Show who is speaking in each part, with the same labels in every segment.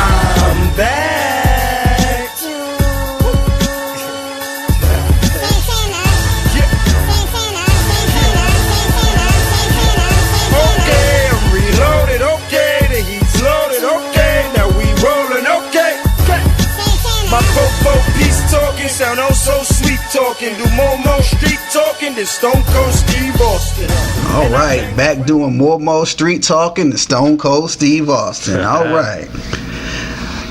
Speaker 1: I'm back. Okay, I'm reloaded. Okay, the heat's loaded. Okay, now we rolling. Okay, my piece talking sound oh so sweet talking. Do more street talking than Stone Cold Steve Austin.
Speaker 2: All right, back doing more street talking than Stone Cold Steve Austin. All right.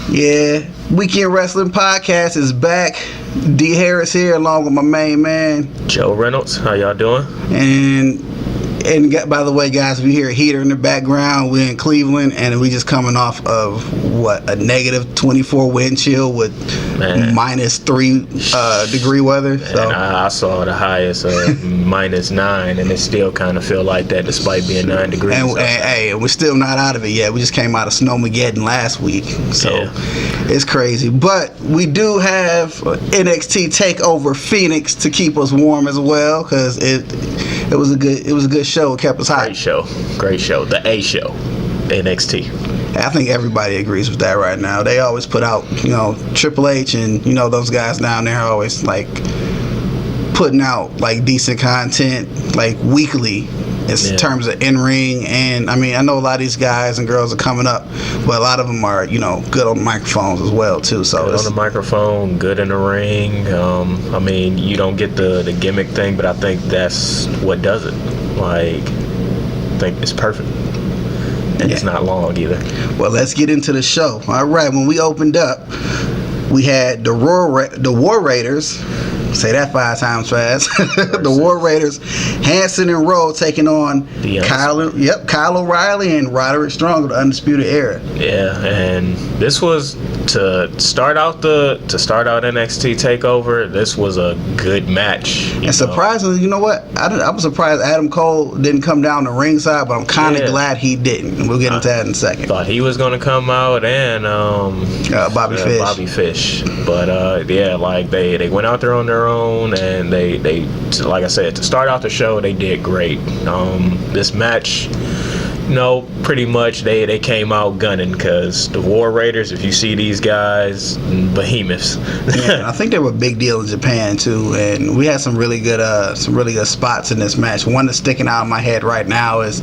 Speaker 2: Yeah, Weekend Wrestling Podcast is back. D Harris here along with my main man
Speaker 3: Joe Reynolds. How y'all doing?
Speaker 2: And by the way, guys, we hear a heater in the background. We're in Cleveland, and we just coming off of a negative 24 wind chill with minus 3 degree weather. So.
Speaker 3: And I saw the highest of -9, and it still kind of feel like that despite being 9 degrees.
Speaker 2: And we're still not out of it yet. We just came out of Snowmageddon last week, so it's crazy. But we do have NXT Takeover Phoenix to keep us warm as well, because it was a good show. It kept us hot.
Speaker 3: Great show. The A show, NXT.
Speaker 2: I think everybody agrees with that right now. They always put out, Triple H and those guys down there are always like putting out like decent content like weekly in terms of in-ring. And I mean, I know a lot of these guys and girls are coming up, but a lot of them are good on the microphones as well too. So
Speaker 3: good on the microphone, good in the ring. I mean, you don't get the gimmick thing, but I think that's what does it. Like, I think it's perfect. And it's not long either.
Speaker 2: Well, let's get into the show. All right, when we opened up, we had the War Raiders. Say that 5 times fast. The War Raiders, Hanson and Rowe taking on Kyle O'Reilly and Roderick Strong of the Undisputed Era.
Speaker 3: Yeah, and this was to start out NXT Takeover. This was a good match.
Speaker 2: And surprisingly, you know what? I was surprised Adam Cole didn't come down the ringside, but I'm kind of glad he didn't. And we'll get into that in a second.
Speaker 3: Thought he was going to come out and
Speaker 2: Bobby
Speaker 3: Fish, but like they went out there on their own, and they like I said, to start out the show they did great. This match, pretty much they came out gunning, because the War Raiders, if you see these guys, behemoths.
Speaker 2: I think they were a big deal in Japan too, and we had some really good spots in this match. One that's sticking out in my head right now is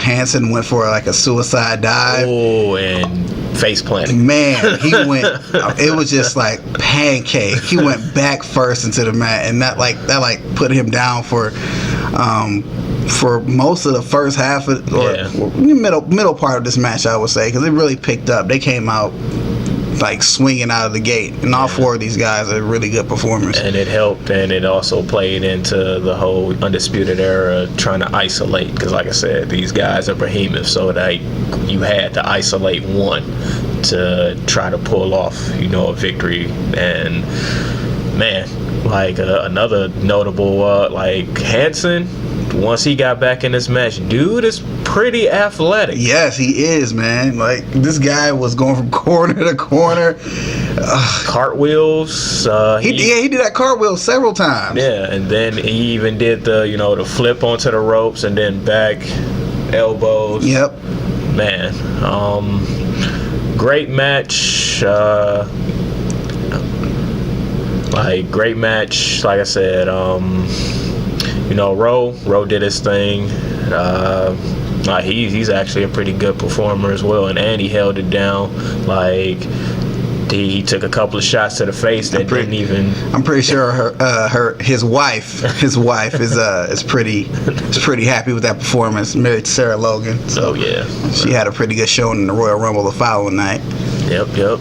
Speaker 2: Hanson went for like a suicide dive.
Speaker 3: Oh, and face planting.
Speaker 2: Man, he went. It was just like pancake. He went back first into the mat, and that put him down for most of the first half of middle part of this match, I would say, because it really picked up. They came out like swinging out of the gate, and all 4 of these guys are really good performers.
Speaker 3: And it helped, and it also played into the whole Undisputed Era trying to isolate, because like I said, these guys are behemoths, so that you had to isolate one to try to pull off a victory. And man, like another notable like Hanson, once he got back in this match, dude is pretty athletic.
Speaker 2: Yes, he is, man. Like, this guy was going from corner to corner.
Speaker 3: Cartwheels.
Speaker 2: He did that cartwheel several times.
Speaker 3: Yeah, and then he even did the flip onto the ropes and then back elbows.
Speaker 2: Yep.
Speaker 3: Man, great match. Great match. Like I said, Rowe did his thing. He's actually a pretty good performer as well, and he held it down. Like, he took a couple of shots to the face that didn't even.
Speaker 2: I'm pretty sure his wife is pretty happy with that performance. Married to Sarah Logan, so she had a pretty good showing in the Royal Rumble the following night.
Speaker 3: Yep.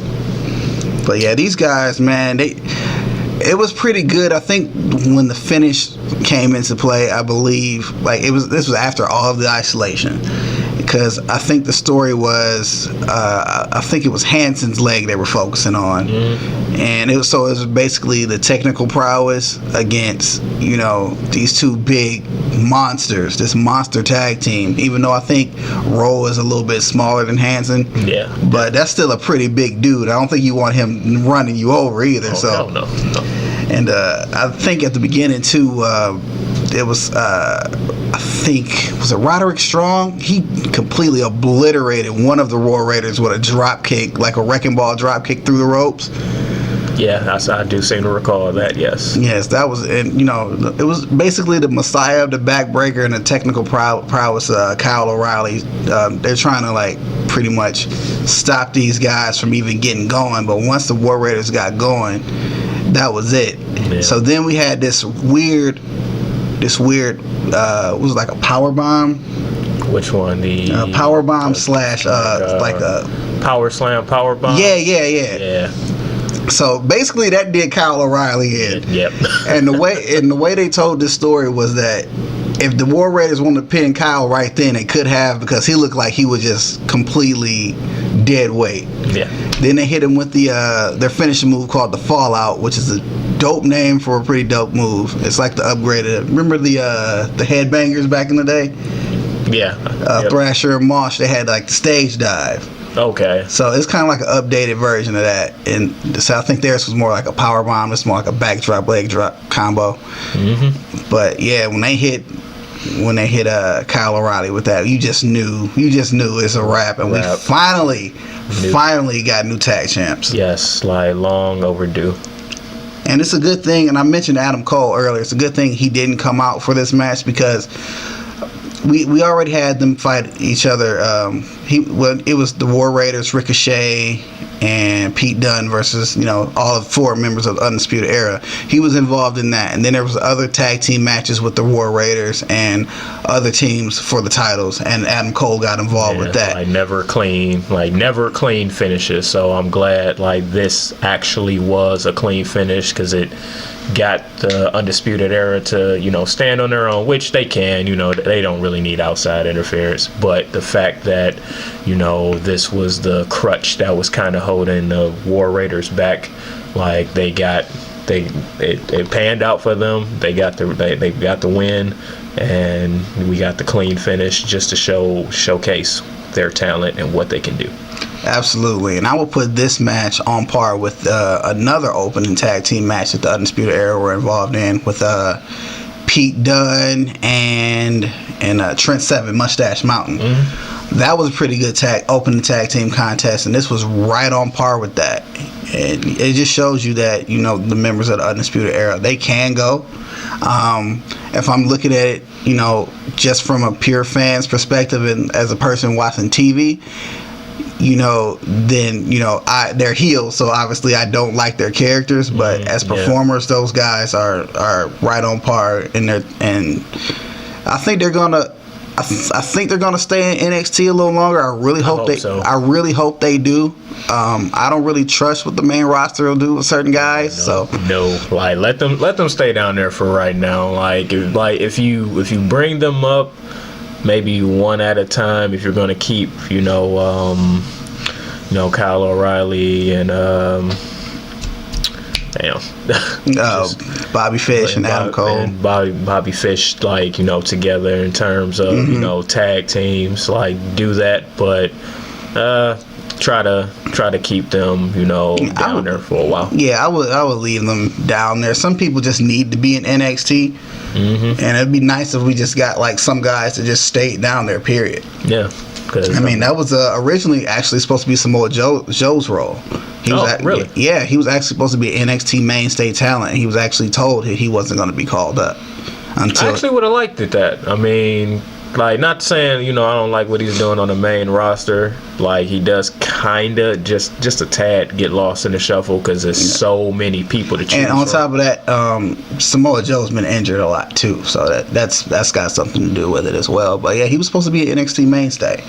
Speaker 2: But yeah, these guys, man, it was pretty good. I think when the finish came into play, I believe this was after all of the isolation, because I think the story was I think it was Hanson's leg they were focusing on, and it was basically the technical prowess against these 2 big monsters, this monster tag team. Even though I think Rowe is a little bit smaller than Hanson, but that's still a pretty big dude. I don't think you want him running you over either.
Speaker 3: No.
Speaker 2: And I think at the beginning too, it was I think, was it Roderick Strong? He completely obliterated one of the War Raiders with a drop kick, like a wrecking ball drop kick through the ropes.
Speaker 3: Yeah, I do seem to recall that, yes.
Speaker 2: Yes, that was, and it was basically the Messiah of the backbreaker and the technical prowess, Kyle O'Reilly. They're trying to, like, pretty much stop these guys from even getting going, but once the War Raiders got going, that was it. Yeah. So then we had this weird, it was like a power bomb.
Speaker 3: Which one? The
Speaker 2: power bomb slash like a
Speaker 3: power slam power bomb.
Speaker 2: Yeah. So basically, that did Kyle O'Reilly in.
Speaker 3: Yep.
Speaker 2: And the way they told this story was that if the War Raiders wanted to pin Kyle right then, they could have, because he looked like he was just completely dead weight. Yeah. Then they hit him with their finishing move called the Fallout, which is a dope name for a pretty dope move. It's like the upgraded. Remember the headbangers back in the day?
Speaker 3: Yeah.
Speaker 2: Yep. Thrasher and Mosh, they had like the stage dive.
Speaker 3: Okay.
Speaker 2: So it's kind of like an updated version of that, and so I think theirs was more like a power bomb. It's more like a backdrop, leg drop combo. Mm-hmm. But yeah, when they hit Kyle O'Reilly with that, you just knew it's a wrap, and we finally got new tag champs.
Speaker 3: Yes, like long overdue.
Speaker 2: And it's a good thing, and I mentioned Adam Cole earlier. It's a good thing he didn't come out for this match, because we already had them fight each other. It was the War Raiders, Ricochet, and Pete Dunne versus all 4 members of the Undisputed Era. He was involved in that, and then there was other tag team matches with the War Raiders and other teams for the titles, and Adam Cole got involved with that.
Speaker 3: Never clean finishes. So I'm glad this actually was a clean finish, because it got the Undisputed Era to stand on their own, which they can. They don't really need outside interference, but the fact that this was the crutch that was kind of holding the War Raiders back, it panned out for them. They got the win, and we got the clean finish just to showcase their talent and what they can do.
Speaker 2: Absolutely, and I will put this match on par with another opening tag team match that the Undisputed Era were involved in, with Pete Dunne and Trent Seven, Mustache Mountain. Mm-hmm. That was a pretty good opening tag team contest, and this was right on par with that. And it just shows you that the members of the Undisputed Era, they can go. If I'm looking at it, just from a pure fan's perspective and as a person watching TV, then they're heels, so obviously I don't like their characters, but as performers, those guys are right on par, and I think they're gonna stay in NXT a little longer. I really hope they do. I don't really trust what the main roster will do with certain guys.
Speaker 3: Let them stay down there for right now. If you bring them up, maybe one at a time, if you're going to keep Kyle O'Reilly and
Speaker 2: Bobby Fish and Adam Cole
Speaker 3: and Bobby Fish together in terms of tag teams, do that, but try to keep them down there for a while.
Speaker 2: Yeah, I would leave them down there. Some people just need to be in NXT. Mm-hmm. And it'd be nice if we just got some guys to just stay down there, period.
Speaker 3: Yeah.
Speaker 2: That was originally actually supposed to be Samoa Joe's role.
Speaker 3: Really?
Speaker 2: Yeah, he was actually supposed to be an NXT mainstay talent. He was actually told he wasn't going to be called up.
Speaker 3: I actually would have liked it. Not saying, I don't like what he's doing on the main roster. He does kind of just a tad get lost in the shuffle, because there's so many people to choose
Speaker 2: And on
Speaker 3: from.
Speaker 2: top of that, Samoa Joe's been injured a lot too, so that's got something to do with it as well. But yeah, he was supposed to be an NXT mainstay,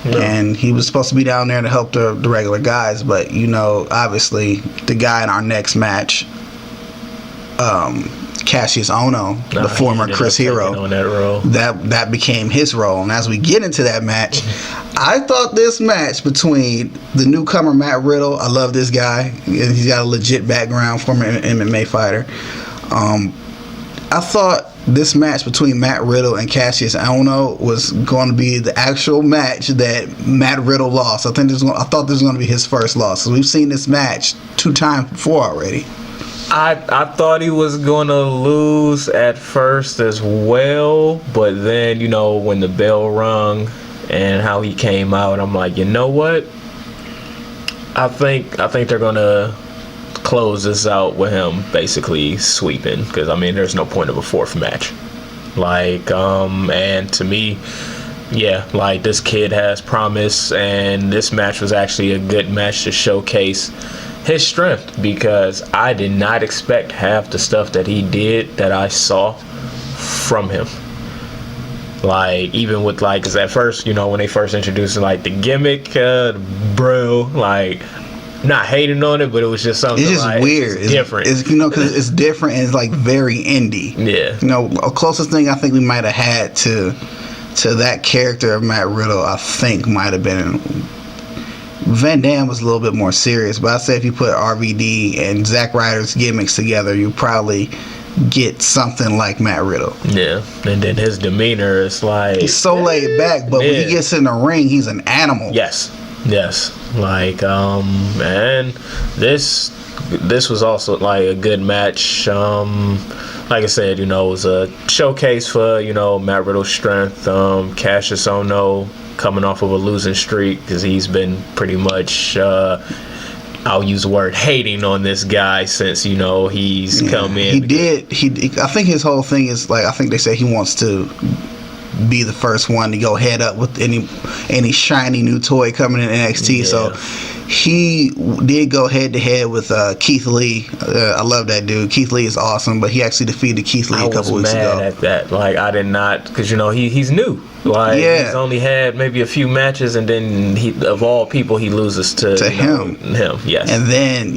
Speaker 2: and he was supposed to be down there to help the regular guys. But obviously, the guy in our next match, Cassius Ohno, the former Chris Hero,
Speaker 3: on that role.
Speaker 2: That became his role. And as we get into that match, I thought this match between the newcomer Matt Riddle, I love this guy, he's got a legit background, former MMA fighter. I thought this match between Matt Riddle and Cassius Ohno was going to be the actual match that Matt Riddle lost. I thought this was going to be his first loss. So we've seen this match 2 times before already.
Speaker 3: I thought he was gonna lose at first as well, but then when the bell rung and how he came out, I'm like, you know what? I think they're gonna close this out with him basically sweeping, because there's no point of a fourth match. And to me, yeah, this kid has promise, and this match was actually a good match to showcase his strength, because I did not expect half the stuff that he did that I saw from him. Even with because at first, when they first introduced the gimmick, bro, not hating on it, but it was just something.
Speaker 2: It's just weird.
Speaker 3: It's different.
Speaker 2: It's because it's different and it's very indie.
Speaker 3: Yeah.
Speaker 2: The closest thing I think we might have had to that character of Matt Riddle, I think might have been Van Dam was a little bit more serious, but I say if you put RVD and Zack Ryder's gimmicks together, you probably get something like Matt Riddle. Yeah,
Speaker 3: and then his demeanor is
Speaker 2: he's so laid back, but when he gets in the ring, he's an animal.
Speaker 3: Yes. And this was also a good match. Like I said, it was a showcase for Matt Riddle's strength. Cassius Ohno coming off of a losing streak, because he's been pretty much I'll use the word hating on this guy since he's come in.
Speaker 2: I think his whole thing is I think they say he wants to be the first one to go head up with any shiny new toy coming in NXT. Yeah. So he did go head to head with Keith Lee. I love that dude. Keith Lee is awesome, but he actually defeated Keith Lee a couple weeks ago.
Speaker 3: I was mad at that. I did not, because he's new. He's only had maybe a few matches, and then of all people, he loses to
Speaker 2: him.
Speaker 3: Yes.
Speaker 2: And then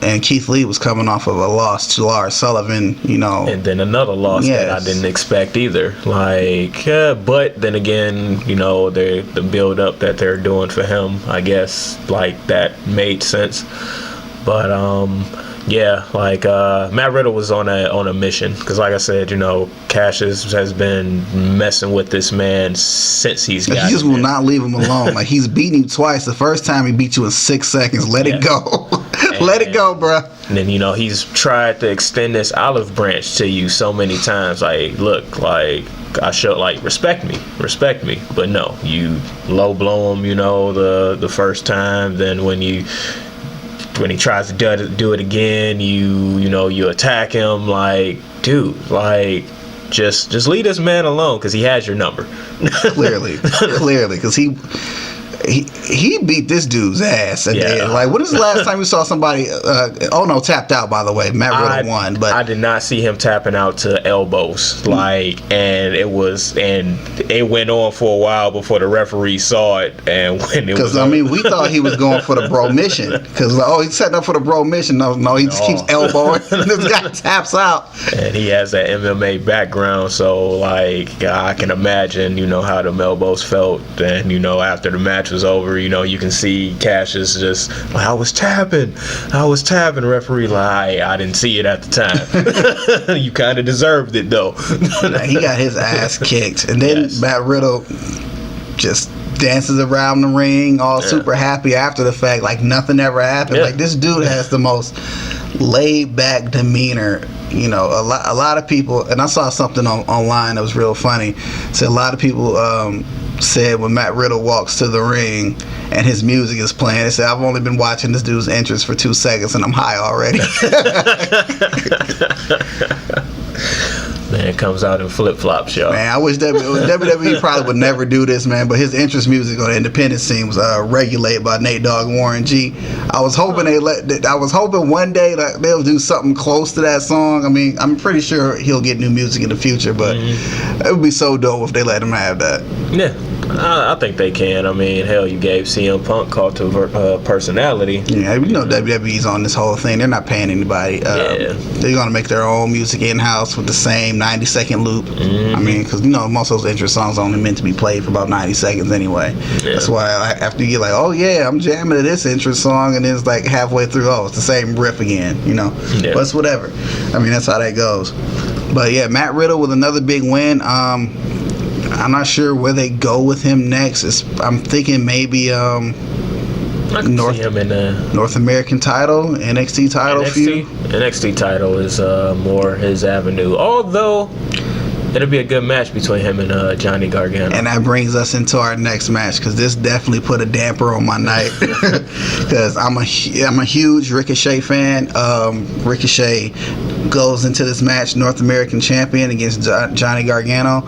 Speaker 2: and Keith Lee was coming off of a loss to Lars Sullivan. And
Speaker 3: then another loss that I didn't expect either. But then again, the build up that they're doing for him, I guess that made sense. But Matt Riddle was on a mission, because like I said, Cassius has been messing with this man since he's got.
Speaker 2: He just will not leave him alone. He's beaten you twice. The first time he beat you in 6 seconds. Let it go. Let it go, bro.
Speaker 3: And then he's tried to extend this olive branch to you so many times. Look, I show respect me, but no, you low blow him. The first time, then when he tries to do it again, you attack him. Dude, just leave this man alone, because he has your number. clearly, because he beat this dude's ass. When is the last time you saw somebody? Tapped out, by the way. Matt Riddle won, but I did not see him tapping out to elbows. And it went on for a while before the referee saw it. And when it was,
Speaker 2: we thought he was going for the bro mission, because he's setting up for the bro mission. No, he just keeps elbowing. This guy taps out,
Speaker 3: and he has that MMA background, so I can imagine how the elbows felt. And after the match was over, you can see Cassius just I was tapping, referee. I didn't see it at the time. You kind of deserved it though.
Speaker 2: He got his ass kicked, and then Matt Riddle just dances around the ring all super happy after the fact, nothing ever happened. This dude has the most laid back demeanor. A lot of people, and I saw something online that was real funny. So a lot of people said when Matt Riddle walks to the ring and his music is playing, they said, I've only been watching this dude's entrance for 2 seconds and I'm high already.
Speaker 3: Man, it comes out in flip-flops, y'all.
Speaker 2: Man, I wish WWE probably would never do this, man, but his entrance music on the independent scene was regulated by Nate Dogg and Warren G. I was hoping one day they'll do something close to that song. I'm pretty sure he'll get new music in the future, but it would be so dope if they let him have that.
Speaker 3: Yeah. I think they can. Hell, you gave CM Punk call to personality.
Speaker 2: Yeah, WWE's on this whole thing. They're not paying anybody. They're going to make their own music in-house with the same 90-second loop. Because, most of those entrance songs are only meant to be played for about 90 seconds anyway. Yeah. That's why after you get I'm jamming to this entrance song, and then it's halfway through, it's the same riff again, But it's whatever. That's how that goes. But, yeah, Matt Riddle with another big win. I'm not sure where they go with him next. I'm thinking maybe
Speaker 3: I can see him in the
Speaker 2: North American title, NXT title feud.
Speaker 3: NXT title is more his avenue. Although it'll be a good match between him and Johnny Gargano.
Speaker 2: And that brings us into our next match, because this definitely put a damper on my night. Because I'm a huge Ricochet fan. Ricochet goes into this match North American champion against Johnny Gargano.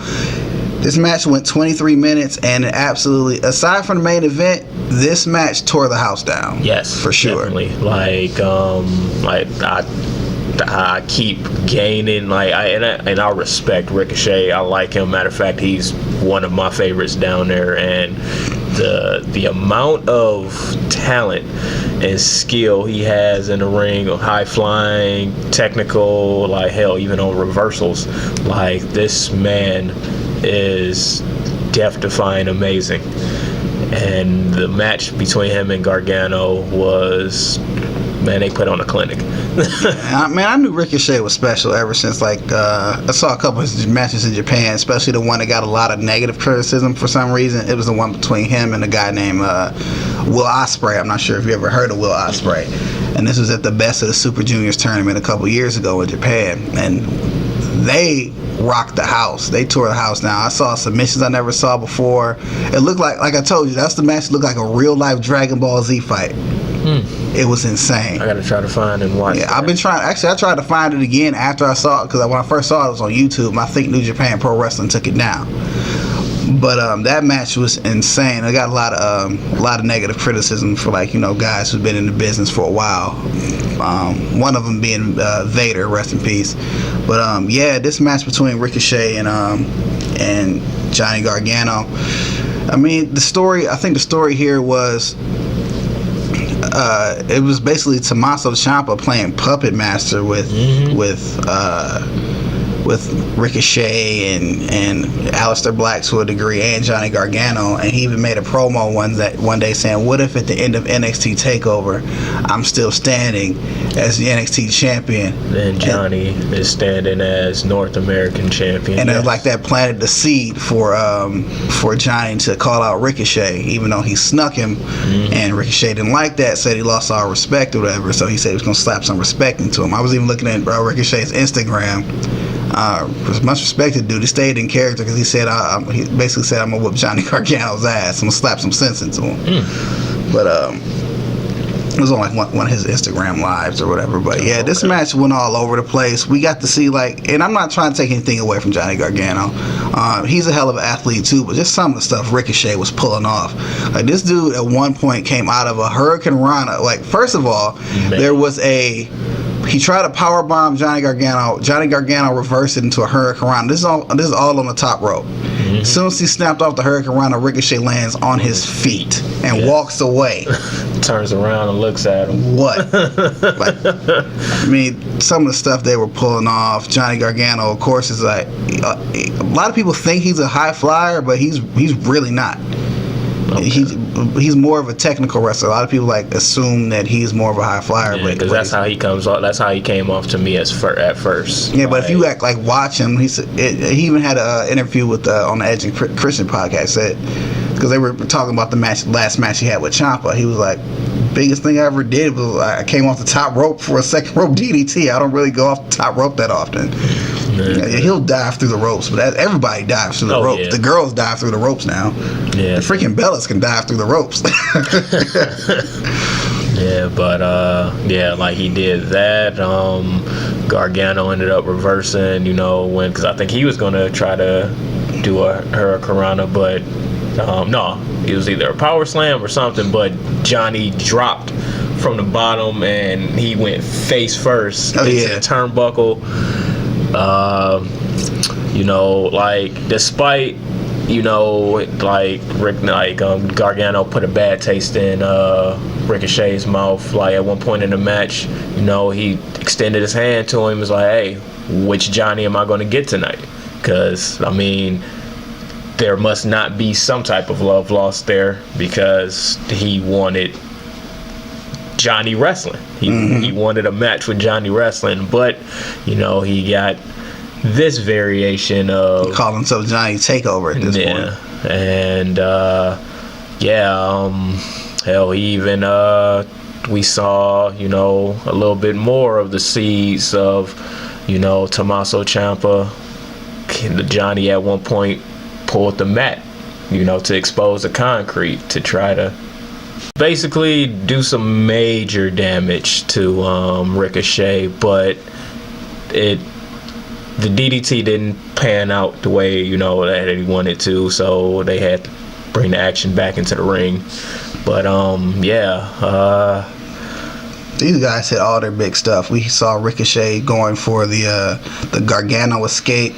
Speaker 2: This match went 23 minutes, and absolutely, aside from the main event, this match tore the house down.
Speaker 3: Yes,
Speaker 2: for sure.
Speaker 3: Definitely. I keep gaining, and I respect Ricochet. I like him. Matter of fact, he's one of my favorites down there, and the amount of talent and skill he has in the ring, high flying, technical, even on reversals, this man is death-defying amazing. And the match between him and Gargano was, man, they put on a clinic.
Speaker 2: I knew Ricochet was special ever since, I saw a couple of matches in Japan, especially the one that got a lot of negative criticism for some reason. It was the one between him and a guy named Will Ospreay. I'm not sure if you ever heard of Will Ospreay. And this was at the Best of the Super Juniors tournament a couple years ago in Japan. And they rocked the house. They tore the house down. I saw submissions I never saw before. It looked like I told you, that's the match that looked like a real life Dragon Ball Z fight. It was insane.
Speaker 3: I gotta try to find and watch.
Speaker 2: Yeah, I've been trying. Actually, I tried to find it again after I saw it, because when I first saw it, it was on YouTube. I think New Japan Pro Wrestling took it down. But that match was insane. I got a lot of negative criticism for guys who've been in the business for a while. One of them being Vader, rest in peace. But this match between Ricochet and Johnny Gargano. I mean, I think the story here was. It was basically Tommaso Ciampa playing puppet master with Ricochet and Aleister Black to a degree, and Johnny Gargano, and he even made a promo one day saying, "What if at the end of NXT Takeover, I'm still standing as the NXT champion?"
Speaker 3: And Johnny is standing as North American champion.
Speaker 2: And it was like that planted the seed for Johnny to call out Ricochet, even though he snuck him, and Ricochet didn't like that, said he lost all respect or whatever. So he said he was gonna slap some respect into him. I was even looking at Ricochet's Instagram. Much respected dude. He stayed in character, because he said he basically said, "I'm gonna whoop Johnny Gargano's ass. I'm gonna slap some sense into him." But it was on one of his Instagram lives or whatever. But yeah, this match went all over the place. We got to see and I'm not trying to take anything away from Johnny Gargano. He's a hell of an athlete too, but just some of the stuff Ricochet was pulling off. This dude at one point came out of a Hurricane Rana. First of all, there was he tried to power bomb Johnny Gargano. Johnny Gargano reversed it into a Hurricane Rana. This is all on the top rope. As soon as he snapped off the Hurricane Rana, Ricochet lands on his feet and walks away.
Speaker 3: Turns around and looks at him.
Speaker 2: What? Some of the stuff they were pulling off. Johnny Gargano, of course, is a lot of people think he's a high flyer, but he's really not. Okay. He's more of a technical wrestler. A lot of people assume that he's more of a high flyer,
Speaker 3: because that's how he comes off. That's how he came off to me at first.
Speaker 2: Yeah, but if you watch him, he even had an interview with on the Edge and Christian podcast. Said, because they were talking about the last match he had with Ciampa, he was like, biggest thing I ever did was I came off the top rope for a second rope DDT. I don't really go off the top rope that often. Yeah, he'll dive through the ropes, but everybody dives through the ropes. Yeah. The girls dive through the ropes now. Yeah, the freaking Bellas can dive through the ropes.
Speaker 3: Yeah, but he did that. Gargano ended up reversing, because I think he was gonna try to do a Hurricane Rana, but no, it was either a power slam or something. But Johnny dropped from the bottom and he went face first into the turnbuckle. Despite Gargano put a bad taste in Ricochet's mouth. At one point in the match, he extended his hand to him. Was like, "Hey, which Johnny am I going to get tonight?" Because there must not be some type of love lost there, because he wanted Johnny wrestling. He wanted a match with Johnny wrestling, but he got this variation of
Speaker 2: calling himself Johnny Takeover at this point.
Speaker 3: And Hell, even we saw, you know, a little bit more of the seeds of, you know, Tommaso Ciampa. Johnny at one point pulled the mat, you know, to expose the concrete to try to basically do some major damage to Ricochet, but the DDT didn't pan out the way, you know, that he wanted to, so they had to bring the action back into the ring. But
Speaker 2: these guys hit all their big stuff. We saw Ricochet going for the Gargano escape,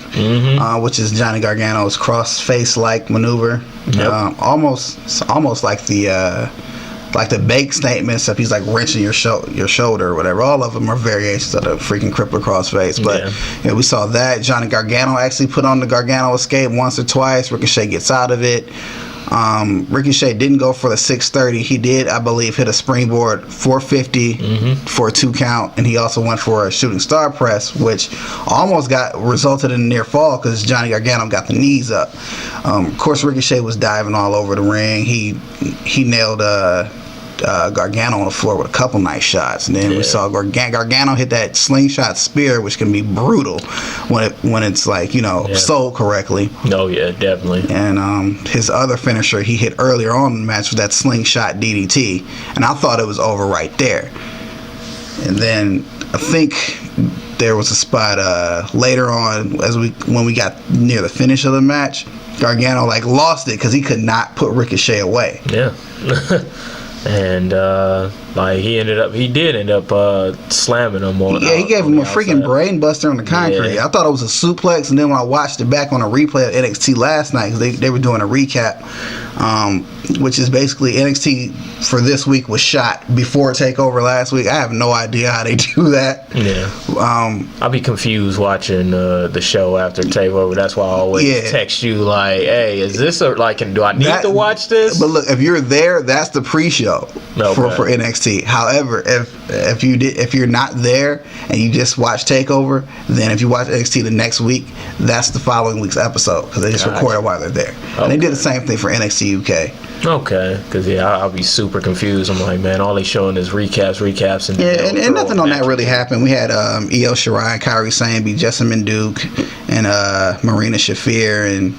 Speaker 2: which is Johnny Gargano's cross-face-like maneuver.
Speaker 3: Yep.
Speaker 2: Almost like the bake statement, except he's like wrenching your shoulder or whatever. All of them are variations of the freaking crippler crossface. But yeah, we saw that. Johnny Gargano actually put on the Gargano escape once or twice. Ricochet gets out of it. Ricochet didn't go for the 630. He did, I believe, hit a springboard 450 for a 2 count, and he also went for a shooting star press, which almost resulted in a near fall because Johnny Gargano got the knees up. Of course, Ricochet was diving all over the ring. He nailed Gargano on the floor with a couple nice shots, and then we saw Gargano hit that slingshot spear, which can be brutal when it's like, you know, sold correctly.
Speaker 3: Oh yeah, definitely.
Speaker 2: And his other finisher he hit earlier on in the match was that slingshot DDT, and I thought it was over right there. And then I think there was a spot later on when we got near the finish of the match, Gargano like lost it because he could not put Ricochet away.
Speaker 3: Yeah. And like he did end up slamming him on.
Speaker 2: Yeah, he gave him a freaking brain buster on the concrete. Yeah. I thought it was a suplex, and then when I watched it back on a replay of NXT last night, because they were doing a recap, which is basically NXT for this week was shot before Takeover last week. I have no idea how they do that.
Speaker 3: Yeah. I'll be confused watching the show after Takeover. That's why I always text you like, "Hey, is this do I need to watch this?"
Speaker 2: But look, if you're there, that's the pre-show for NXT. However, if you're not there and you just watch Takeover, then if you watch NXT the next week, that's the following week's episode because they just record it while they're there. Okay. And they did the same thing for NXT UK.
Speaker 3: Okay, because I'll be super confused. I'm like, man, all they showing is recaps,
Speaker 2: and nothing on that really happened. We had Io Shirai and Kairi Sane beat Jessamine Duke, and Marina Shafir and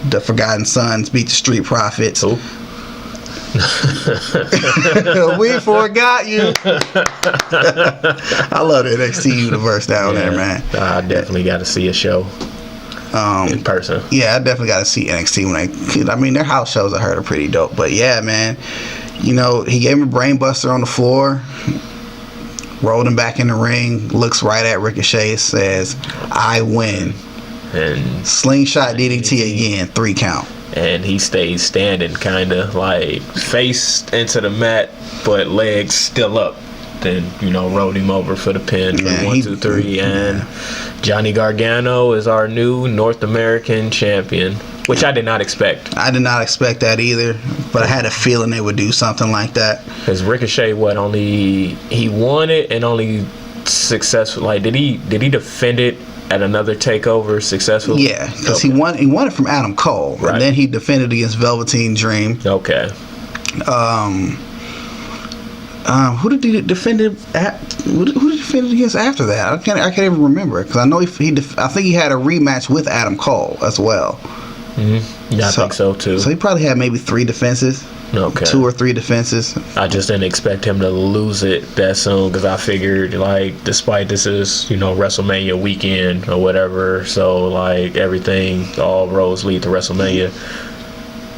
Speaker 2: the Forgotten Sons beat the Street Profits.
Speaker 3: Ooh.
Speaker 2: We forgot you. I love the NXT universe down there, man.
Speaker 3: I definitely got to see a show in person.
Speaker 2: Yeah, I definitely got to see NXT their house shows I heard are pretty dope. But yeah, man, you know, he gave him a brain buster on the floor, rolled him back in the ring, looks right at Ricochet, says, "I win." And slingshot DDT again, 3 count.
Speaker 3: And he stayed standing, kind of like face into the mat, but legs still up. Then, you know, rolled him over for the pin for 1, 2, 3. And Johnny Gargano is our new North American champion, which I did not expect.
Speaker 2: I did not expect that either, but I had a feeling they would do something like that.
Speaker 3: Because Ricochet, he won it and only successful. Like, did he defend it at another Takeover successfully?
Speaker 2: Yeah, because he won it from Adam Cole, and then he defended against Velveteen Dream.
Speaker 3: Okay.
Speaker 2: Who did he defend it at? Who did he defend it against after that? I can't even remember, because I know I think he had a rematch with Adam Cole as well.
Speaker 3: Mm-hmm. Yeah, I think so too.
Speaker 2: So he probably had maybe 3 defenses.
Speaker 3: Okay.
Speaker 2: 2 or 3 defenses.
Speaker 3: I just didn't expect him to lose it that soon, because I figured, like, despite this is, you know, WrestleMania weekend or whatever, so like everything, all roads lead to WrestleMania.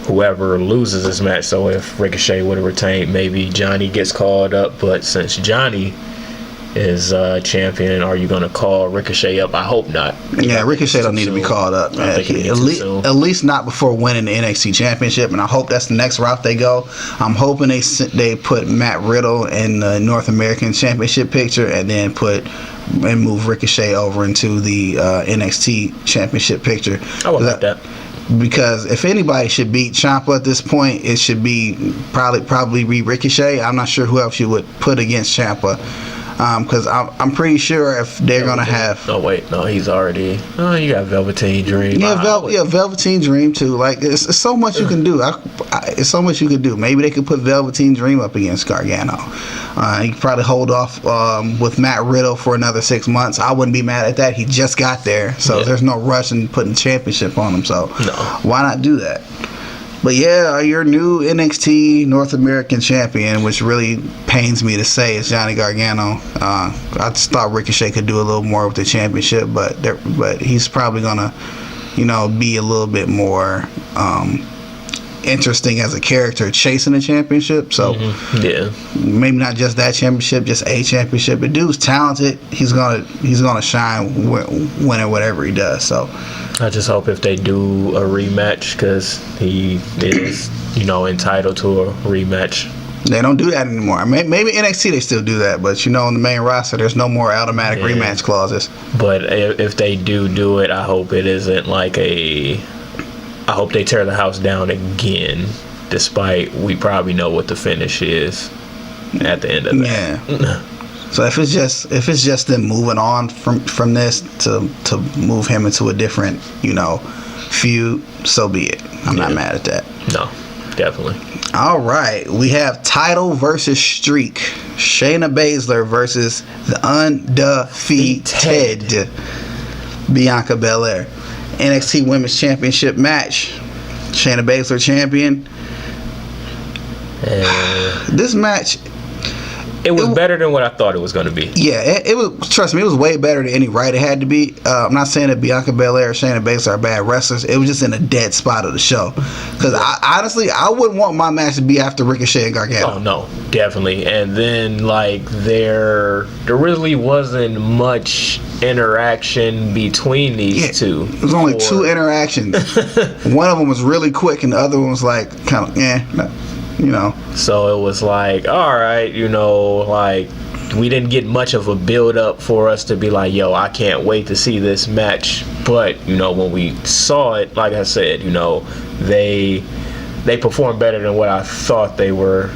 Speaker 3: Whoever loses this match, so if Ricochet would have retained, maybe Johnny gets called up, but since Johnny is champion, are you going to call Ricochet up? I hope not.
Speaker 2: Yeah, Ricochet don't need to be called up, man. At least not before winning the NXT championship, and I hope that's the next route they go. I'm hoping they put Matt Riddle in the North American championship picture, and then move Ricochet over into the NXT championship picture.
Speaker 3: I would like that.
Speaker 2: Because if anybody should beat Ciampa at this point, it should be probably be Ricochet. I'm not sure who else you would put against Ciampa. because I'm pretty sure if they're gonna have.
Speaker 3: No, wait, no, he's already. Oh, you got Velveteen Dream.
Speaker 2: Yeah, Velveteen Dream too. Like it's so much you can do. It's so much you can do. Maybe they could put Velveteen Dream up against Gargano. You could probably hold off with Matt Riddle for another 6 months. I wouldn't be mad at that. He just got there, so there's no rush in putting the championship on him. So why not do that? But yeah, your new NXT North American champion, which really pains me to say, is Johnny Gargano. I just thought Ricochet could do a little more with the championship, but he's probably gonna, be a little bit more interesting as a character chasing the championship. So maybe not just that championship, just a championship. The dude's talented. He's gonna shine winning whatever he does. So
Speaker 3: I just hope if they do a rematch, because he is, entitled to a rematch.
Speaker 2: They don't do that anymore. Maybe NXT they still do that, but on the main roster, there's no more automatic rematch clauses.
Speaker 3: But if they do it, I hope it isn't like I hope they tear the house down again, despite we probably know what the finish is at the end of that.
Speaker 2: Yeah. So if it's just them moving on from this to move him into a different, feud, so be it. I'm not mad at that.
Speaker 3: No, definitely.
Speaker 2: All right, we have title versus streak. Shayna Baszler versus the undefeated Bianca Belair. NXT Women's Championship match. Shayna Baszler champion. This match,
Speaker 3: it was better than what I thought it was going to be.
Speaker 2: Yeah, it was. Trust me, it was way better than any right it had to be. I'm not saying that Bianca Belair or Shayna Baszler are bad wrestlers. It was just in a dead spot of the show. Because honestly, I wouldn't want my match to be after Ricochet and Gargano.
Speaker 3: Oh no, definitely. And then there really wasn't much interaction between these two.
Speaker 2: There was only 2 interactions. One of them was really quick, and the other one was like kind of
Speaker 3: So it was like, all right, we didn't get much of a build up for us to be like, yo, I can't wait to see this match. But When we saw it, like I said, they performed better than what I thought they were.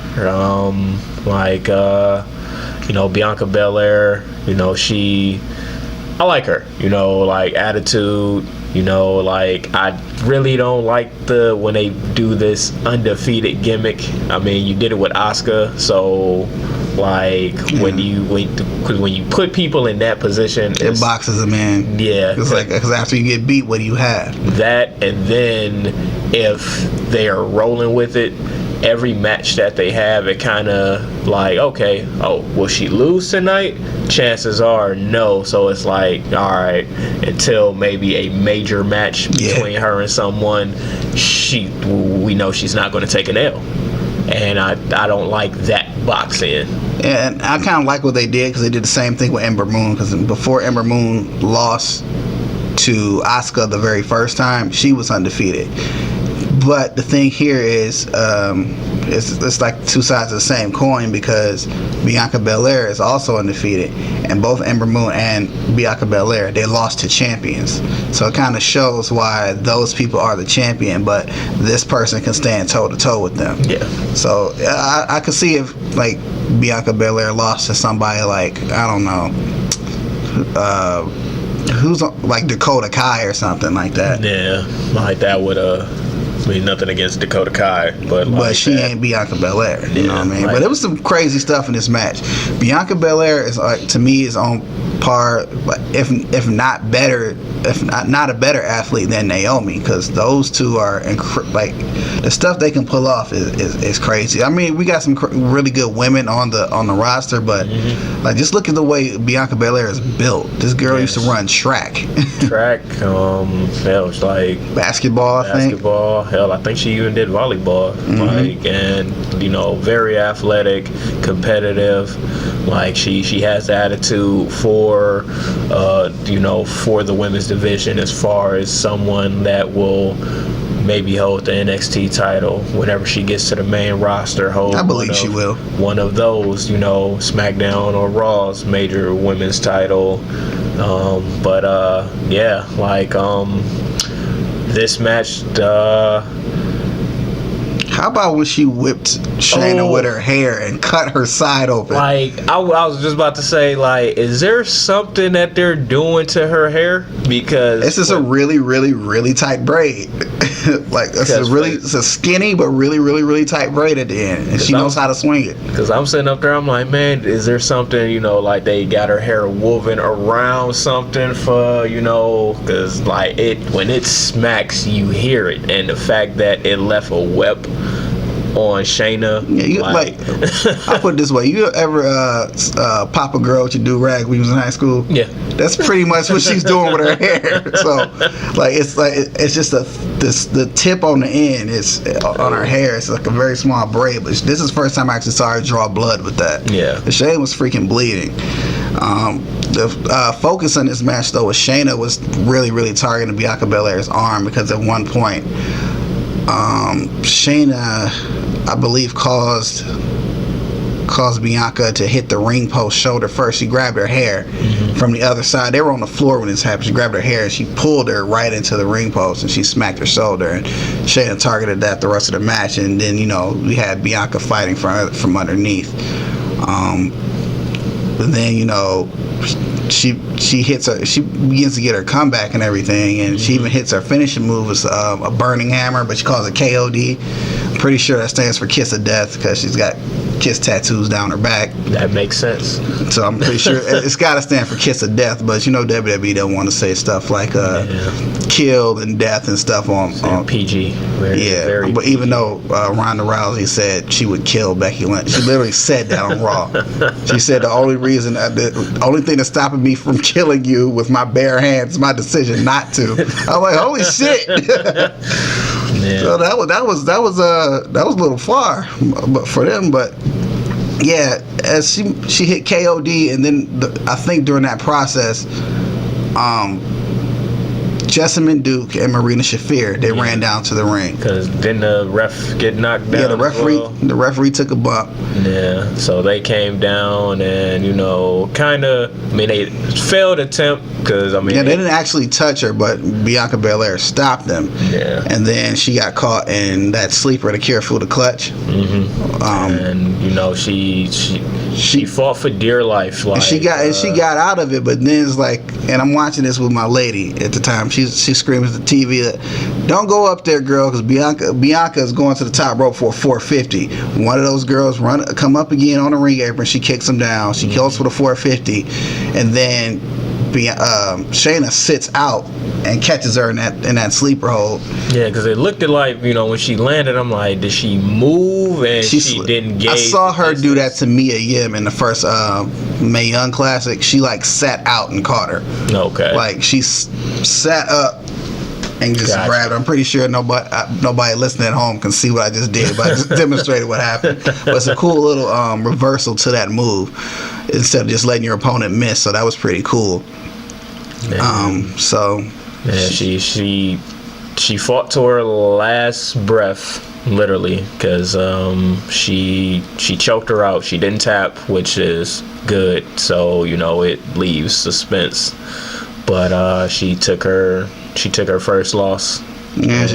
Speaker 3: Bianca Belair, I like her, attitude, I really don't like when they do this undefeated gimmick. I mean, you did it with Asuka, so when you put people in that position,
Speaker 2: it boxes them in.
Speaker 3: Yeah,
Speaker 2: it's because after you get beat, what do you have?
Speaker 3: That, and then if they are rolling with it, every match that they have, it kind of okay, will she lose tonight? Chances are no. So it's like, all right, until maybe a major match between her and someone, we know she's not going to take an L. And I don't like that box in.
Speaker 2: And I kind of like what they did, because they did the same thing with Ember Moon. Because before Ember Moon lost to Asuka the very first time, she was undefeated. But the thing here is, it's like 2 sides of the same coin, because Bianca Belair is also undefeated, and both Ember Moon and Bianca Belair, they lost to champions. So it kind of shows why those people are the champion, but this person can stand toe to toe with them.
Speaker 3: Yeah.
Speaker 2: So I could see if Bianca Belair lost to somebody like, I don't know, who's like Dakota Kai or something like that.
Speaker 3: Yeah, like that would I mean, nothing against Dakota Kai,
Speaker 2: but she ain't Bianca Belair. You know what I mean? But it was some crazy stuff in this match. Bianca Belair is to me is on par, if not better, not a better athlete than Naomi, because those two are the stuff they can pull off is crazy. I mean, we got some really good women on the roster, but just look at the way Bianca Belair is built. This girl used to run track.
Speaker 3: Hell, it's like
Speaker 2: basketball.
Speaker 3: Hell, I think she even did volleyball. And very athletic, competitive. She has the attitude for the women's division, as far as someone that will maybe hold the NXT title whenever she gets to the main roster.
Speaker 2: I believe she will.
Speaker 3: One of those, SmackDown or Raw's major women's title. This match.
Speaker 2: How about when she whipped Shayna with her hair and cut her side open?
Speaker 3: Like, I was just about to say, like, is there something that they're doing to her hair? Because
Speaker 2: this is a really, really, really tight braid. Like, it's a skinny but really, really, really tight braid at the end, and she knows how to swing it.
Speaker 3: Because I'm sitting up there, I'm like, man, is there something, you know, like they got her hair woven around something for, you know, because like when it smacks, you hear it, and the fact that it left a web on Shayna.
Speaker 2: Yeah, like I'll put it this way: you ever pop a girl with your do-rag when you was in high school?
Speaker 3: Yeah,
Speaker 2: that's pretty much what she's doing with her hair. So, it's just the tip on the end is on her hair. It's like a very small braid. But this is the first time I actually saw her draw blood with that.
Speaker 3: Yeah,
Speaker 2: the Shayna was freaking bleeding. The focus on this match though was Shayna was really, really targeting Bianca Belair's arm, because at one point, Shayna, I believe, caused Bianca to hit the ring post shoulder first. She grabbed her hair from the other side. They were on the floor when this happened. She grabbed her hair and she pulled her right into the ring post, and she smacked her shoulder, and Shayna targeted that the rest of the match. And then, you know, we had Bianca fighting from underneath. But then, you know, she begins to get her comeback and everything, and she even hits her finishing move as a burning hammer, but she calls it KOD. I'm pretty sure that stands for Kiss of Death, because she's got Kiss tattoos down her back.
Speaker 3: That makes sense.
Speaker 2: So I'm pretty sure it's got to stand for Kiss of Death, but you know WWE don't want to say stuff like kill and death and stuff on
Speaker 3: PG. Very
Speaker 2: but
Speaker 3: PG.
Speaker 2: Even though Ronda Rousey said she would kill Becky Lynch, she literally said that on Raw. She said the only thing that's stopping me from killing you with my bare hands is my decision not to. I'm like, holy shit.
Speaker 3: Yeah.
Speaker 2: So that was a little far, but for them. But yeah, as she hit KOD, and then I think during that process, Jessamine Duke and Marina Shafir, they ran down to the ring.
Speaker 3: Because didn't the ref get knocked down?
Speaker 2: Yeah, the referee took a bump.
Speaker 3: Yeah, so they came down and, you know, kind of, I mean, they failed attempt, because, I mean...
Speaker 2: Yeah, they didn't actually touch her, but Bianca Belair stopped them.
Speaker 3: Yeah.
Speaker 2: And then she got caught in that sleeper, the careful to clutch.
Speaker 3: And, you know, she fought for dear life. Like,
Speaker 2: and she got out of it, but then it's like, and I'm watching this with my lady at the time. She screams at the TV, "Don't go up there, girl," because Bianca is going to the top rope for a 450. One of those girls come up again on the ring apron. She kicks him down. She goes for the 450, and then Shayna sits out and catches her in that sleeper hold.
Speaker 3: Yeah, because it looked like, you know, when she landed, I'm like, did she move? And she didn't gauge.
Speaker 2: I saw her do that to Mia Yim in the first Mae Young Classic. She like sat out and caught her. Okay. Like she sat up and just grabbed her. I'm pretty sure nobody listening at home can see what I just did, but I just demonstrated what happened. But it's a cool little reversal to that move, instead of just letting your opponent miss. So that was pretty cool.
Speaker 3: She fought to her last breath, literally, because she choked her out. She didn't tap, which is good, so, you know, it leaves suspense. But she took her first loss.
Speaker 2: Yeah,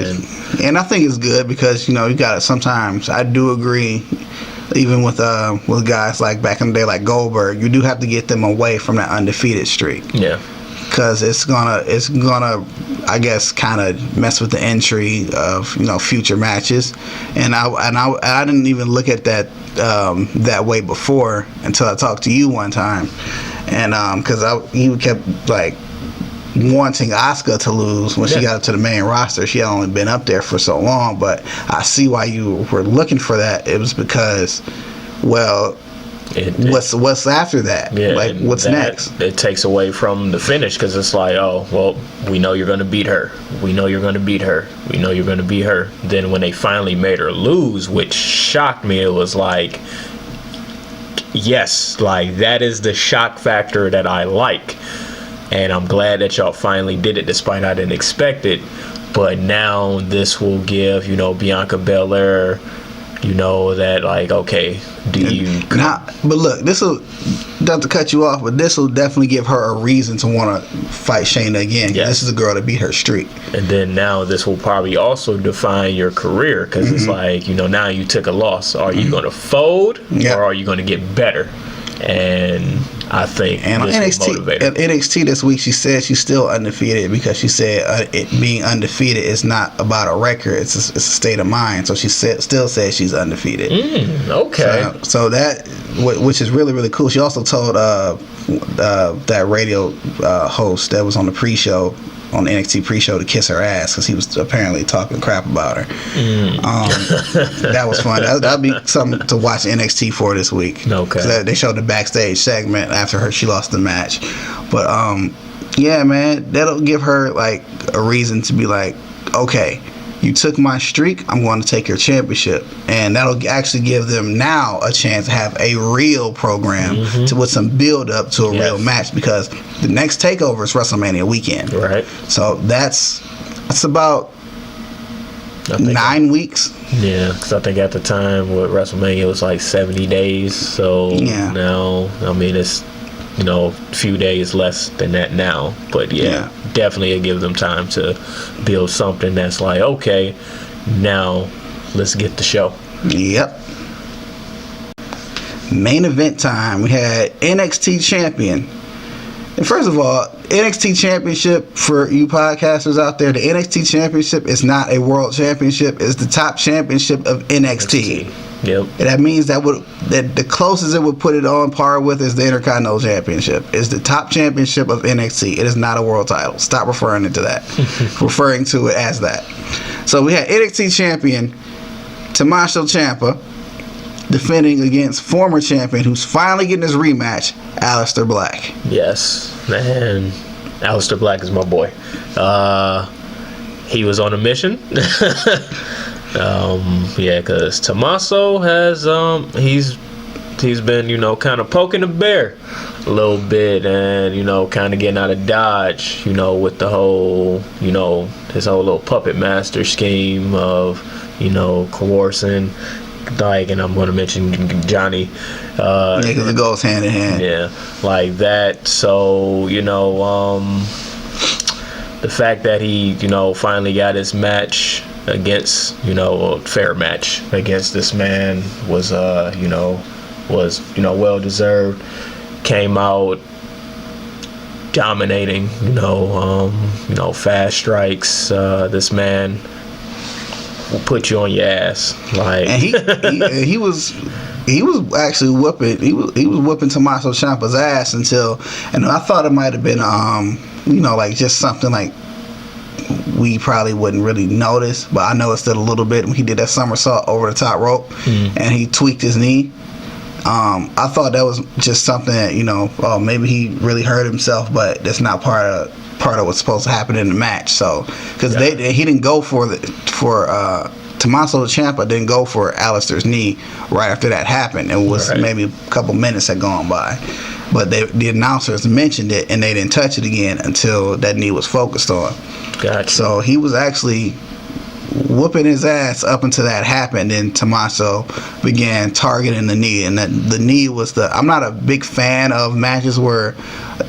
Speaker 2: and I think it's good, because, you know, you got to, sometimes I do agree, even with guys like back in the day like Goldberg, you do have to get them away from that undefeated streak. Yeah. Because it's gonna, I guess, kind of mess with the entry of, you know, future matches, and I didn't even look at that that way before until I talked to you one time, and because you kept like wanting Asuka to lose when she got up to the main roster. She had only been up there for so long, but I see why you were looking for that. It was because, well, what's after that? Yeah, like, what's next?
Speaker 3: It takes away from the finish, because it's like, oh, well, we know you're going to beat her. We know you're going to beat her. We know you're going to beat her. Then when they finally made her lose, which shocked me, it was like, yes, like, that is the shock factor that I like. And I'm glad that y'all finally did it, despite I didn't expect it. But now this will give, you know, Bianca Belair you know that like, okay, do you
Speaker 2: but look, this will, not to cut you off, but this will definitely give her a reason to want to fight Shayna again.
Speaker 3: Yes.
Speaker 2: This is a girl to beat her streak.
Speaker 3: And then now this will probably also define your career, because it's like, you know, now you took a loss. Are you going to fold or are you going to get better? And I think
Speaker 2: and on NXT this week, she said she's still undefeated, because she said it being undefeated is not about a record; it's a state of mind. So she still says she's undefeated.
Speaker 3: Okay.
Speaker 2: So that, which is really, really cool. She also told that radio host that was on the pre-show, on the NXT pre-show, to kiss her ass, because he was apparently talking crap about her. That was fun. That'd be something to watch NXT for this week.
Speaker 3: Okay.
Speaker 2: They showed the backstage segment after she lost the match. But yeah, man, that'll give her like a reason to be like, okay, you took my streak, I'm going to take your championship. And that'll actually give them now a chance to have a real program with some build up to a real match, because the next Takeover is WrestleMania weekend.
Speaker 3: Right.
Speaker 2: So that's about 9 weeks.
Speaker 3: Yeah, because I think at the time with WrestleMania it was like 70 days. So now, I mean, it's, you know, a few days less than that now. But yeah, definitely it gives them time to build something that's like, okay, now let's get the show.
Speaker 2: Yep. Main event time. We had NXT champion. And first of all, NXT championship, for you podcasters out there, the NXT championship is not a world championship. It's the top championship of NXT.
Speaker 3: Yep.
Speaker 2: And that means that the closest it would put it on par with is the Intercontinental Championship. It's the top championship of NXT. It is not a world title. Stop referring to that. Referring to it as that. So we had NXT champion Tommaso Ciampa defending against former champion, who's finally getting his rematch, Aleister Black.
Speaker 3: Yes, man. Aleister Black is my boy. He was on a mission. Yeah, because Tommaso has he's been, you know, kind of poking the bear a little bit, and, you know, kind of getting out of Dodge, you know, with the whole, you know, his whole little puppet master scheme of, you know, coercing, like, and I'm going to mention Johnny.
Speaker 2: Yeah, because it goes hand in hand.
Speaker 3: Yeah, like that. So, you know, the fact that he, you know, finally got his match against, you know, a fair match against this man was, you know, well deserved. Came out dominating, you know, fast strikes. This man will put you on your ass, like. And
Speaker 2: he was actually whooping. He was whooping Tommaso Ciampa's ass until, and I thought it might have been, you know, like just something like we probably wouldn't really notice, but I noticed it a little bit when he did that somersault over the top rope, and he tweaked his knee. I thought that was just something that, you know, maybe he really hurt himself, but that's not part of what's supposed to happen in the match. So, because he didn't go for Tommaso Ciampa didn't go for Aleister's knee right after that happened. It was maybe a couple minutes had gone by, but the announcers mentioned it and they didn't touch it again until that knee was focused on.
Speaker 3: Gotcha.
Speaker 2: So he was actually whooping his ass up until that happened, and Tommaso began targeting the knee, and that the knee was I'm not a big fan of matches where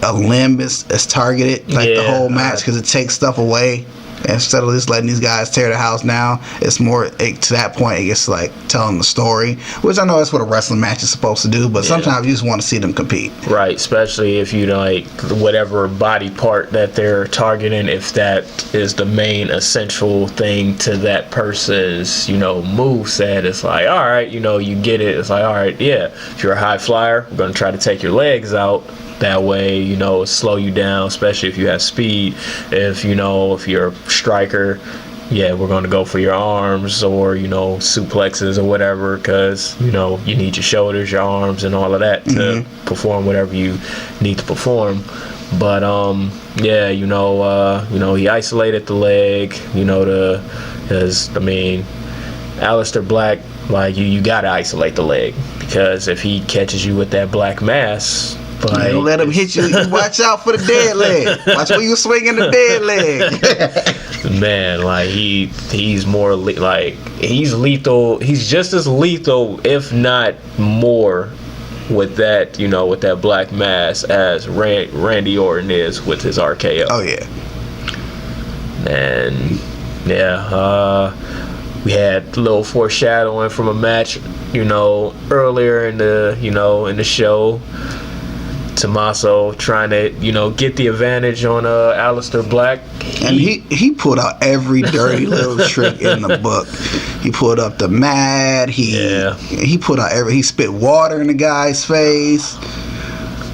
Speaker 2: a limb is targeted like the whole match, because it takes stuff away. Instead of just letting these guys tear the house down, it's more to that point, it gets like telling the story, which I know that's what a wrestling match is supposed to do, but sometimes you just want to see them compete. Right,
Speaker 3: especially if you like whatever body part that they're targeting, if that is the main essential thing to that person's, you know, moveset, it's like, all right, you know, you get it. It's like, all right, yeah, if you're a high flyer, we're going to try to take your legs out. That way, you know, slow you down, especially if you have speed. If you're a striker, we're going to go for your arms or, you know, suplexes or whatever, because, you know, you need your shoulders, your arms, and all of that to perform whatever you need to perform. But he isolated the leg, you know, because I mean, Aleister Black, like you got to isolate the leg, because if he catches you with that black mass, Like,
Speaker 2: don't let him hit you. Watch out for the dead leg. Watch where you swinging the dead leg.
Speaker 3: Man, like he's more like he's lethal. He's just as lethal, if not more, with that with that black mass as Randy Orton is with his RKO.
Speaker 2: Oh yeah.
Speaker 3: And yeah, we had a little foreshadowing from a match, earlier in the show. Tommaso trying to, get the advantage on Aleister Black.
Speaker 2: And he pulled out every dirty little trick in the book. He pulled up the mat. He put out he spit water in the guy's face.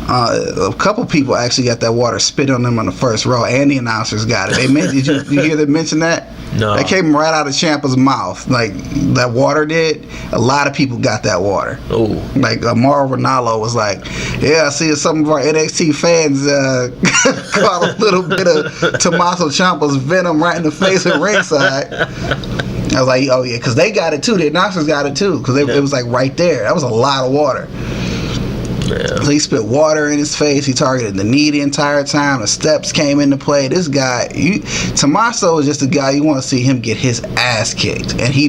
Speaker 2: A couple people actually got that water spit on them on the first row, and the announcers got it. Did you hear them mention that?
Speaker 3: No.
Speaker 2: That came right out of Ciampa's mouth. Like, that water did. A lot of people got that water.
Speaker 3: Ooh.
Speaker 2: Like, Mauro Ranallo was like, yeah, I see some of our NXT fans caught a little bit of Tommaso Ciampa's venom right in the face at ringside. I was like, oh, yeah, because they got it, too. The announcers got it, too, because it was, like, right there. That was a lot of water.
Speaker 3: Yeah.
Speaker 2: So he spit water in his face. He targeted the knee the entire time. The steps came into play. This guy, Tommaso is just a guy you want to see him get his ass kicked, and he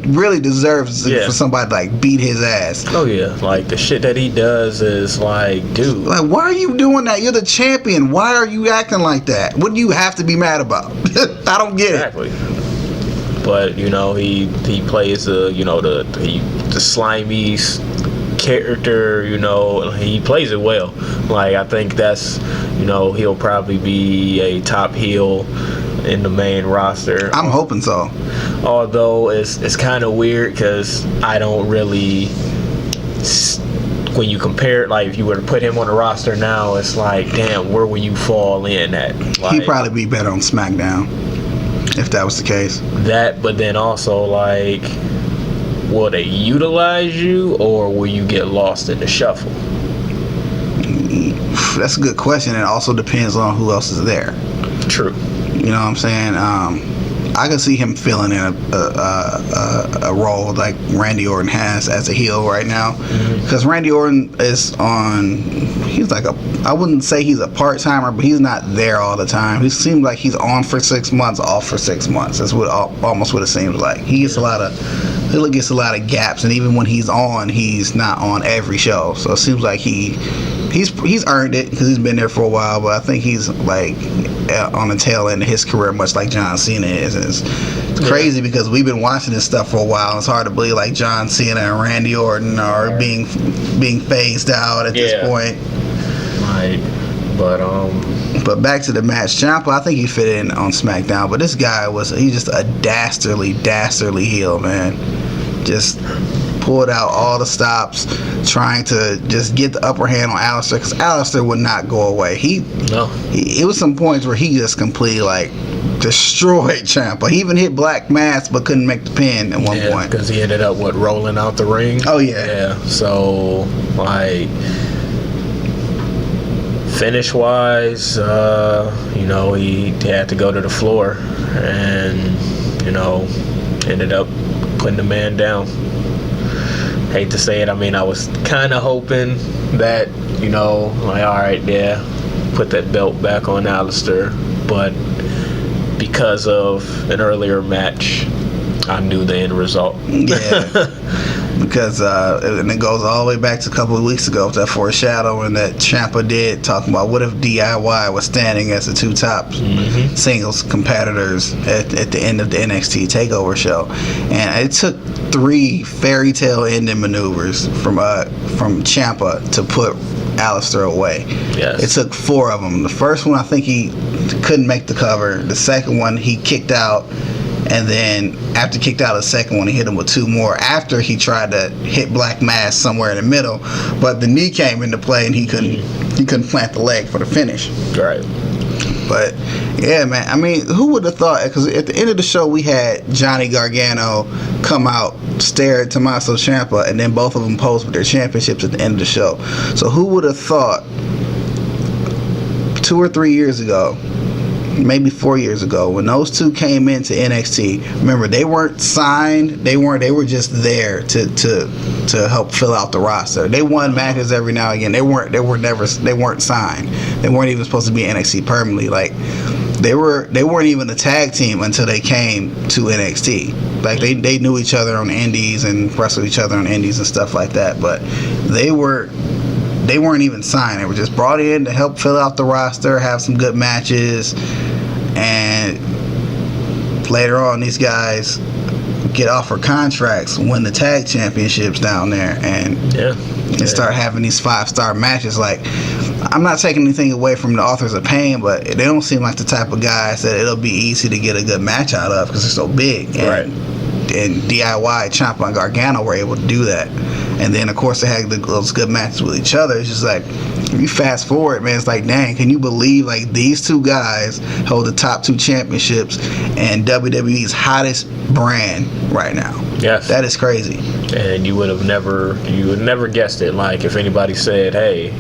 Speaker 2: really deserves for somebody to like beat his ass.
Speaker 3: Oh yeah, like the shit that he does is like, dude.
Speaker 2: Like, why are you doing that? You're the champion. Why are you acting like that? What do you have to be mad about? I don't get
Speaker 3: it. But he plays the slimy character, he plays it well. Like, I think that's, he'll probably be a top heel in the main roster.
Speaker 2: I'm hoping so.
Speaker 3: Although it's kind of weird because I don't really, when you compare, like, if you were to put him on the roster now, it's like, damn, where will you fall in at? Like,
Speaker 2: he'd probably be better on SmackDown if that was the case.
Speaker 3: That, but then also, like, will they utilize you, or will you get lost in the shuffle?
Speaker 2: That's a good question. It also depends on who else is there.
Speaker 3: True.
Speaker 2: You know what I'm saying? I can see him filling in a role like Randy Orton has as a heel right now, because Randy Orton is he's like I wouldn't say he's a part-timer, but he's not there all the time. He seems like he's on for 6 months, off for 6 months. That's almost what it seems like. He gets a lot of gaps, and even when he's on, he's not on every show. So it seems like he's earned it because he's been there for a while, but I think he's like on the tail end of his career, much like John Cena is. It's crazy because we've been watching this stuff for a while, and it's hard to believe like John Cena and Randy Orton are being phased out at this point.
Speaker 3: Right.
Speaker 2: But back to the match, Ciampa, I think he fit in on SmackDown, but this guy he's just a dastardly heel, man. Just pulled out all the stops, trying to just get the upper hand on Aleister, because Aleister would not go away. It was some points where he just completely like destroyed Ciampa. He even hit Black Mass, but couldn't make the pin at one point.
Speaker 3: Because he ended up rolling out the ring.
Speaker 2: Oh yeah.
Speaker 3: Yeah. So like, finish wise, he had to go to the floor, and ended up putting the man down. Hate to say it, I mean, I was kind of hoping that, like, all right, yeah, put that belt back on Aleister, but because of an earlier match, I knew the end result.
Speaker 2: Yeah. Because and it goes all the way back to a couple of weeks ago with that foreshadowing that Ciampa did, talking about what if DIY was standing as the two top singles competitors at the end of the NXT Takeover show, and it took 3 fairy tale ending maneuvers from Ciampa to put Aleister away.
Speaker 3: Yes.
Speaker 2: It took 4 of them. The first one, I think he couldn't make the cover. The second one, he kicked out. And then after kicked out the second one, he hit him with 2 more after he tried to hit Black Mass somewhere in the middle. But the knee came into play, and he couldn't plant the leg for the finish.
Speaker 3: Right.
Speaker 2: But yeah, man. I mean, who would have thought? Because at the end of the show, we had Johnny Gargano come out, stare at Tommaso Ciampa, and then both of them pose with their championships at the end of the show. So who would have thought 2 or 3 years ago maybe 4 years ago, when those two came into NXT. Remember, they weren't signed. They were just there to help fill out the roster. They won matches every now and again. They weren't signed. They weren't even supposed to be NXT permanently. Like, they weren't even a tag team until they came to NXT. Like, they knew each other on the indies and wrestled each other on indies and stuff like that, but they weren't even signed. They were just brought in to help fill out the roster, have some good matches, and later on these guys get offered contracts, win the tag championships down there, and start having these 5-star matches. Like, I'm not taking anything away from the Authors of Pain, but they don't seem like the type of guys that it'll be easy to get a good match out of because they're so big. And DIY, Ciampa, and Gargano were able to do that. And then, of course, they had those good matches with each other. It's just like, if you fast forward, man, it's like, dang, can you believe, like, these two guys hold the top 2 championships and WWE's hottest brand right now?
Speaker 3: Yes.
Speaker 2: That is crazy.
Speaker 3: And you would never guessed it. Like, if anybody said, hey,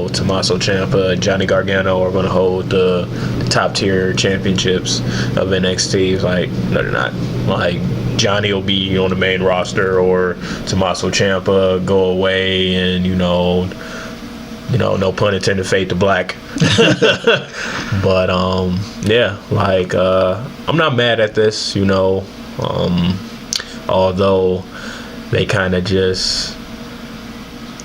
Speaker 3: Tommaso Ciampa, Johnny Gargano are going to hold the top tier championships of NXT, it's like, no, they're not. Like, Johnny will be on the main roster, or Tommaso Ciampa go away, and no pun intended, fade to black. But I'm not mad at this, although they kind of just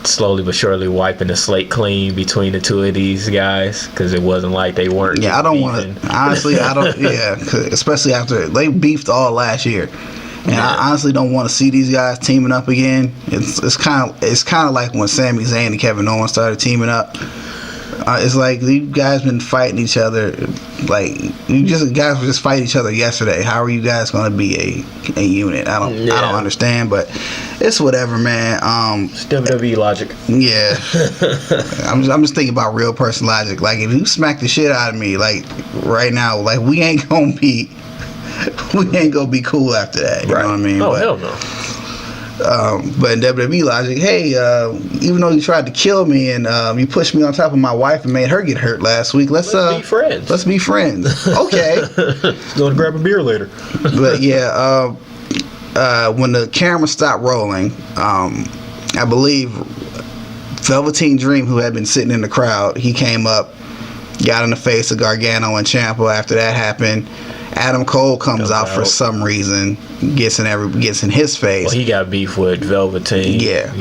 Speaker 3: slowly but surely wiping the slate clean between the two of these guys, because it wasn't like they weren't.
Speaker 2: Yeah, I don't want to. Honestly, I don't. Yeah, especially after they beefed all last year. And I honestly don't want to see these guys teaming up again. It's kind of like when Sami Zayn and Kevin Owens started teaming up. It's like these guys been fighting each other. Like, guys were just fighting each other yesterday. How are you guys going to be a unit? I don't understand, but it's whatever, man.
Speaker 3: It's WWE logic.
Speaker 2: Yeah, I'm just thinking about real person logic. Like, if you smack the shit out of me, like right now, like we ain't gonna be cool after that. You know what I mean?
Speaker 3: Oh, hell no.
Speaker 2: But in WWE logic, hey, even though you tried to kill me and you pushed me on top of my wife and made her get hurt last week, let's
Speaker 3: be friends.
Speaker 2: Let's be friends. Okay.
Speaker 3: Going to grab a beer later.
Speaker 2: But yeah, when the camera stopped rolling, I believe Velveteen Dream, who had been sitting in the crowd, he came up, got in the face of Gargano and Ciampa. After that happened, Adam Cole comes out for some reason, gets in his face.
Speaker 3: Well, he got beef with Velveteen. Yeah,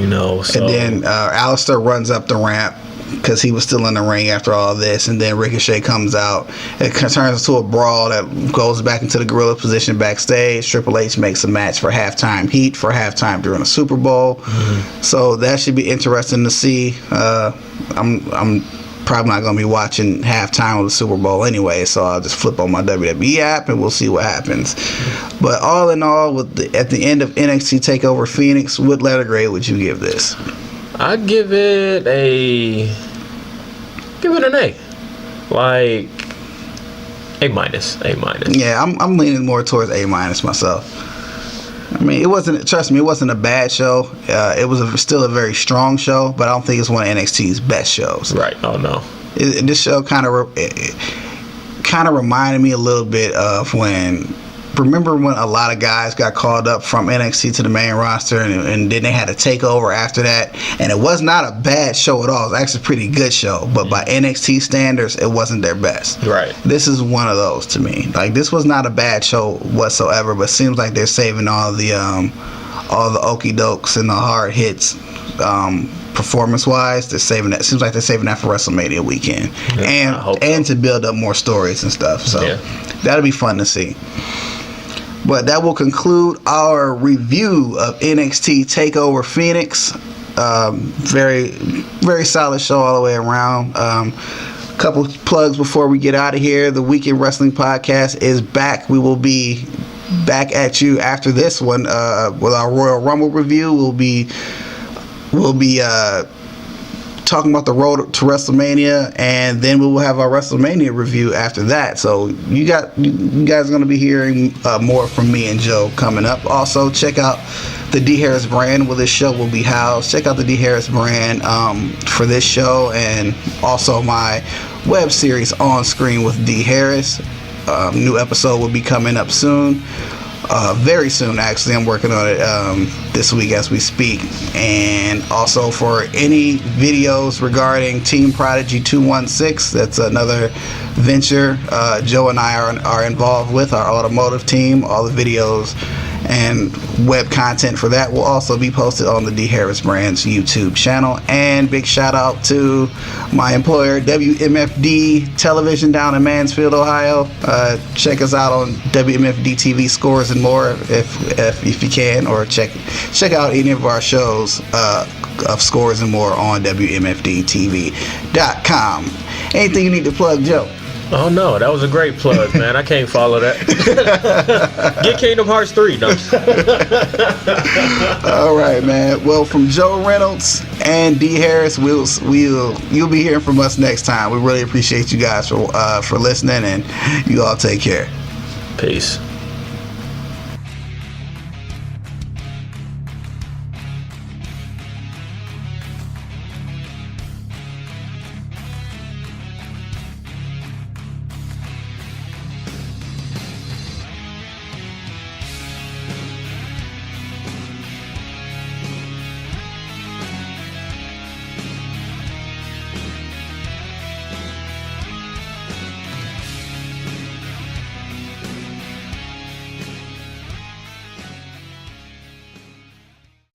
Speaker 3: So. And
Speaker 2: then Aleister runs up the ramp because he was still in the ring after all this. And then Ricochet comes out. It turns into a brawl that goes back into the gorilla position backstage. Triple H makes a match for halftime heat for halftime during the Super Bowl. Mm-hmm. So that should be interesting to see. I'm probably not going to be watching halftime of the Super Bowl anyway, so I'll just flip on my WWE app and we'll see what happens. But all in all, at the end of NXT TakeOver Phoenix, what letter grade would you give this?
Speaker 3: I'd give it an A. Like A minus.
Speaker 2: Yeah, I'm leaning more towards A minus myself. I mean, it wasn't a bad show. It was still a very strong show, but I don't think it's one of NXT's best shows.
Speaker 3: Right. Oh, no.
Speaker 2: This show kind of reminded me a little bit of remember when a lot of guys got called up from NXT to the main roster, and then they had a takeover after that, and it was not a bad show at all. It was actually a pretty good show, but by NXT standards, it wasn't their best. Right. This is one of those to me. Like, this was not a bad show whatsoever, but seems like they're saving all the okie dokes and the hard hits performance-wise. They're saving that. Seems like they're saving that for WrestleMania weekend, and to build up more stories and stuff. So that'll be fun to see. But that will conclude our review of NXT TakeOver Phoenix. Very, very solid show all the way around. Couple plugs before we get out of here. The Weekend Wrestling Podcast is back. We will be back at you after this one with our Royal Rumble review. We'll be talking about the road to WrestleMania, and then we will have our WrestleMania review after that. So you guys are going to be hearing more from me and Joe coming up. Also, check out the D Harris brand where this show will be housed. Check out the D Harris brand for this show, and also my web series On Screen with D Harris. New episode will be coming up soon. Very soon, actually. I'm working on it this week as we speak. And also for any videos regarding Team Prodigy 216, that's another venture Joe and I are involved with, our automotive team. All the videos and web content for that will also be posted on the D Harris Brand's YouTube channel. And big shout out to my employer, WMFD Television down in Mansfield, Ohio. Check us out on WMFD TV Scores and More if you can, or check out any of our shows of Scores and More on WMFDTV.com. Anything you need to plug, Joe?
Speaker 3: Oh no, that was a great plug, man. I can't follow that. Get Kingdom Hearts 3, no.
Speaker 2: All right, man. Well, from Joe Reynolds and D Harris, you'll be hearing from us next time. We really appreciate you guys for listening, and you all take care.
Speaker 3: Peace.